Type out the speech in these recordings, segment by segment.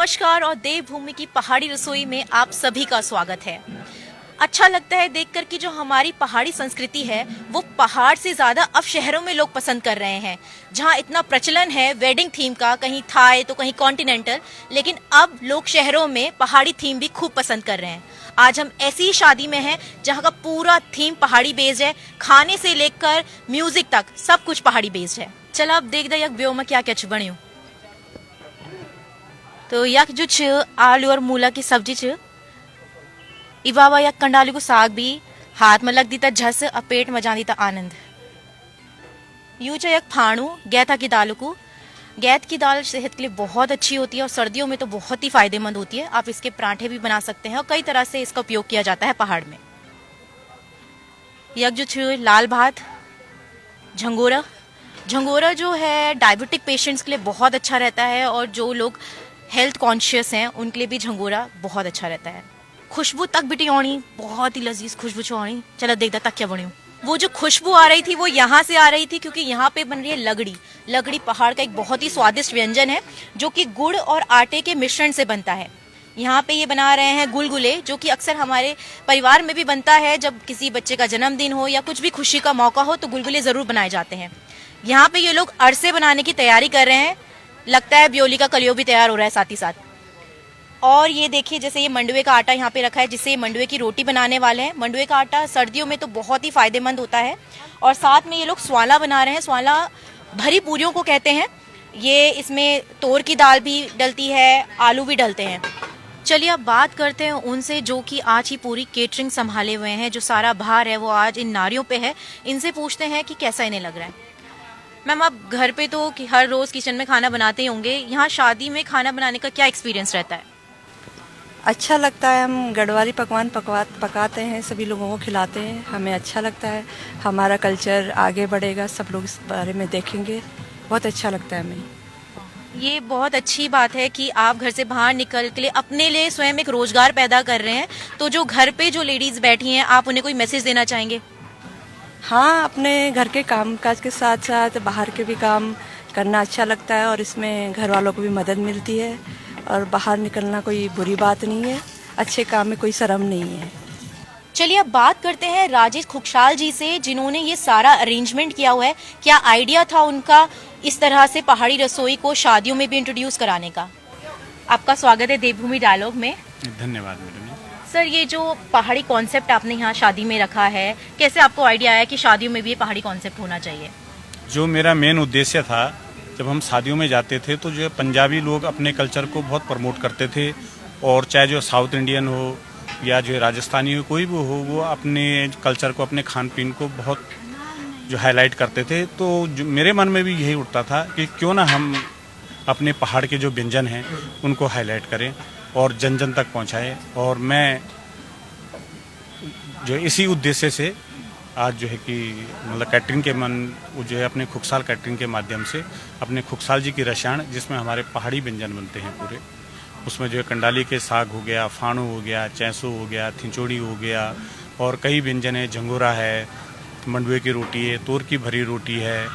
नमस्कार और देवभूमि की पहाड़ी रसोई में आप सभी का स्वागत है। अच्छा लगता है देखकर कि जो हमारी पहाड़ी संस्कृति है वो पहाड़ से ज़्यादा अब शहरों में लोग पसंद कर रहे हैं। जहाँ इतना प्रचलन है वेडिंग थीम का, कहीं थाई तो कहीं कॉन्टिनेंटल, लेकिन अब लोग शहरों में पहाड़ी थीम भी खूब पसंद कर रहे हैं। आज हम ऐसी ही शादी में हैं जहाँ का पूरा थीम पहाड़ी बेस्ड है, खाने से लेकर म्यूजिक तक सब कुछ पहाड़ी बेस्ड है। चलो अब देख दे ब्यो में क्या क्या बण्यु। तो यक जो छ आलू और मूला की सब्जी छ, इवावा यक कंडाली को साग भी हाथ में लग दीता झस और पेट में जान दीता आनंद। यूं छ यक फाणु गैथा की दाल को। गैथ की दाल सेहत के लिए बहुत अच्छी होती है और सर्दियों में तो बहुत ही फायदेमंद होती है। आप इसके पराठे भी बना सकते हैं और कई तरह से इसका उपयोग किया जाता है पहाड़ में। यक जो छ लाल भात झंगोरा। झंगोरा जो है डायबिटिक पेशेंट्स के लिए बहुत अच्छा रहता है और जो लोग हेल्थ कॉन्शियस हैं उनके लिए भी झंगोरा बहुत अच्छा रहता है। खुशबू तक बिटी आनी, बहुत ही लजीज खुशबू छानी। चलो देखता तक क्या बनी। वो जो खुशबू आ रही थी वो यहाँ से आ रही थी क्योंकि यहाँ पे बन रही है लगड़ी। लगड़ी पहाड़ का एक बहुत ही स्वादिष्ट व्यंजन है जो कि गुड़ और आटे के मिश्रण से बनता है। यहाँ पे ये बना रहे हैं गुलगुले, जो कि अक्सर हमारे परिवार में भी बनता है। जब किसी बच्चे का जन्मदिन हो या कुछ भी खुशी का मौका हो तो गुलगुले जरूर बनाए जाते हैं। यहाँ पे ये लोग अरसे बनाने की तैयारी कर रहे हैं। लगता है ब्योली का कलियो भी तैयार हो रहा है साथ ही साथ। और ये देखिए जैसे ये मंडुए का आटा यहाँ पे रखा है जिससे ये मंडुए की रोटी बनाने वाले हैं। मंडुए का आटा सर्दियों में तो बहुत ही फायदेमंद होता है। और साथ में ये लोग स्वाला बना रहे हैं। स्वाला भरी पूरियों को कहते हैं। ये इसमें तोर की दाल भी डलती है, आलू भी डलते हैं। चलिए अब बात करते हैं उनसे जो कि आज ही पूरी केटरिंग संभाले हुए हैं। जो सारा भार है वो आज इन नारियों पे है। इनसे पूछते हैं कि कैसा इन्हें लग रहा है। मैम आप घर पे तो कि हर रोज़ किचन में खाना बनाते ही होंगे, यहाँ शादी में खाना बनाने का क्या एक्सपीरियंस रहता है? अच्छा लगता है। हम गढ़वाली पकवान पकाते हैं, सभी लोगों को खिलाते हैं। हमें अच्छा लगता है। हमारा कल्चर आगे बढ़ेगा, सब लोग इस बारे में देखेंगे। बहुत अच्छा लगता है हमें। ये बहुत अच्छी बात है कि आप घर से बाहर निकल के लिए अपने लिए स्वयं एक रोजगार पैदा कर रहे हैं। तो जो घर पे जो लेडीज बैठी हैं आप उन्हें कोई मैसेज देना चाहेंगे? हाँ, अपने घर के कामकाज के साथ साथ बाहर के भी काम करना अच्छा लगता है और इसमें घर वालों को भी मदद मिलती है और बाहर निकलना कोई बुरी बात नहीं है। अच्छे काम में कोई शर्म नहीं है। चलिए अब बात करते हैं राजेश खुकशाल जी से जिन्होंने ये सारा अरेंजमेंट किया हुआ है। क्या आइडिया था उनका इस तरह से पहाड़ी रसोई को शादियों में भी इंट्रोड्यूस कराने का? आपका स्वागत है देवभूमि डायलॉग में। धन्यवाद मैडम। सर ये जो पहाड़ी कॉन्सेप्ट आपने यहाँ शादी में रखा है, कैसे आपको आइडिया आया कि शादियों में भी ये पहाड़ी कॉन्सेप्ट होना चाहिए? जो मेरा मेन उद्देश्य था, जब हम शादियों में जाते थे तो जो पंजाबी लोग अपने कल्चर को बहुत प्रमोट करते थे और चाहे जो साउथ इंडियन हो या जो राजस्थानी हो, कोई भी हो, वो अपने कल्चर को, अपने खान पीन को बहुत जो हाईलाइट करते थे। तो जो मेरे मन में भी यही उठता था कि क्यों ना हम अपने पहाड़ के जो व्यंजन हैं उनको हाईलाइट करें और जन जन तक पहुंचाएं। और मैं जो इसी उद्देश्य से आज जो है कि मतलब कैटरिंग के जो है अपने खुकसाल कैटरिंग के माध्यम से अपने खुकसाल जी की रसायन, जिसमें हमारे पहाड़ी व्यंजन बनते हैं पूरे, उसमें जो है कंडाली के साग हो गया, फाणू हो गया, चैंसो हो गया, थिंचोड़ी हो गया और कई व्यंजन है। झंगोरा है, मंडुए की रोटी है, तोर की भरी रोटी है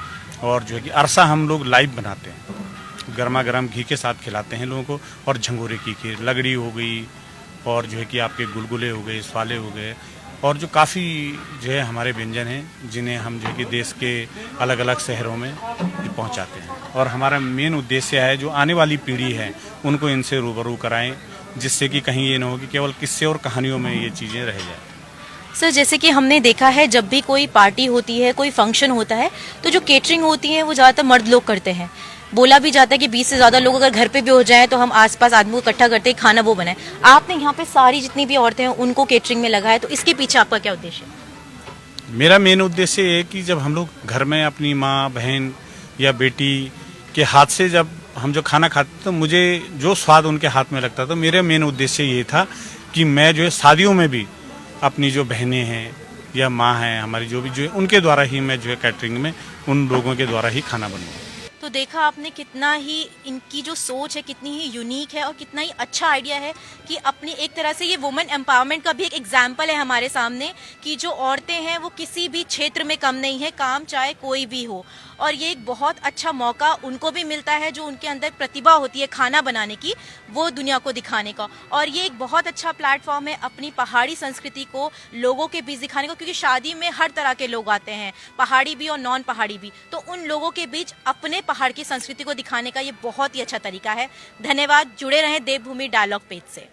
और जो है कि अरसा हम लोग लाइव बनाते हैं, गर्मा गर्म घी के साथ खिलाते हैं लोगों को। और झंगोरे की खीर, लगड़ी हो गई और जो है कि आपके गुलगुले हो गए, स्वाले हो गए और जो काफ़ी जो है हमारे व्यंजन हैं जिन्हें हम जो है कि देश के अलग अलग शहरों में पहुंचाते हैं। और हमारा मेन उद्देश्य है जो आने वाली पीढ़ी है उनको इनसे रूबरू कराएं, जिससे कि कहीं ये ना हो कि केवल किस्से और कहानियों में ये चीज़ें रह जाए। सर जैसे कि हमने देखा है जब भी कोई पार्टी होती है, कोई फंक्शन होता है, तो जो केटरिंग होती है वो ज़्यादातर मर्द लोग करते हैं। बोला भी जाता है कि 20 से ज़्यादा लोग अगर घर पे भी हो जाएं तो हम आसपास आदमी को इकट्ठा करते हैं, खाना वो बनाए। आपने यहाँ पे सारी जितनी भी औरतें हैं उनको केटरिंग में लगाया, तो इसके पीछे आपका क्या उद्देश्य है? मेरा मेन उद्देश्य ये है कि जब हम लोग घर में अपनी माँ, बहन या बेटी के हाथ से जब हम जो खाना खाते तो मुझे जो स्वाद उनके हाथ में लगता था, मेरा मेन उद्देश्य ये था कि मैं जो है शादियों में भी अपनी जो बहनें हैं या माँ हैं हमारी, जो भी जो है उनके द्वारा ही मैं जो है कैटरिंग में उन लोगों के द्वारा ही खाना बनवाऊँ। तो देखा आपने कितना ही इनकी जो सोच है कितनी ही यूनिक है और कितना ही अच्छा आइडिया है कि अपनी एक तरह से ये वुमेन एम्पावरमेंट का भी एक एग्जाम्पल है हमारे सामने कि जो औरतें हैं वो किसी भी क्षेत्र में कम नहीं है, काम चाहे कोई भी हो। और ये एक बहुत अच्छा मौका उनको भी मिलता है जो उनके अंदर प्रतिभा होती है खाना बनाने की, वो दुनिया को दिखाने का। और ये एक बहुत अच्छा प्लेटफॉर्म है अपनी पहाड़ी संस्कृति को लोगों के बीच दिखाने को, क्योंकि शादी में हर तरह के लोग आते हैं, पहाड़ी भी और नॉन पहाड़ी भी, तो उन लोगों के बीच अपने पहाड़ की संस्कृति को दिखाने का ये बहुत ही अच्छा तरीका है। धन्यवाद, जुड़े रहें देवभूमि डायलॉग पेज से।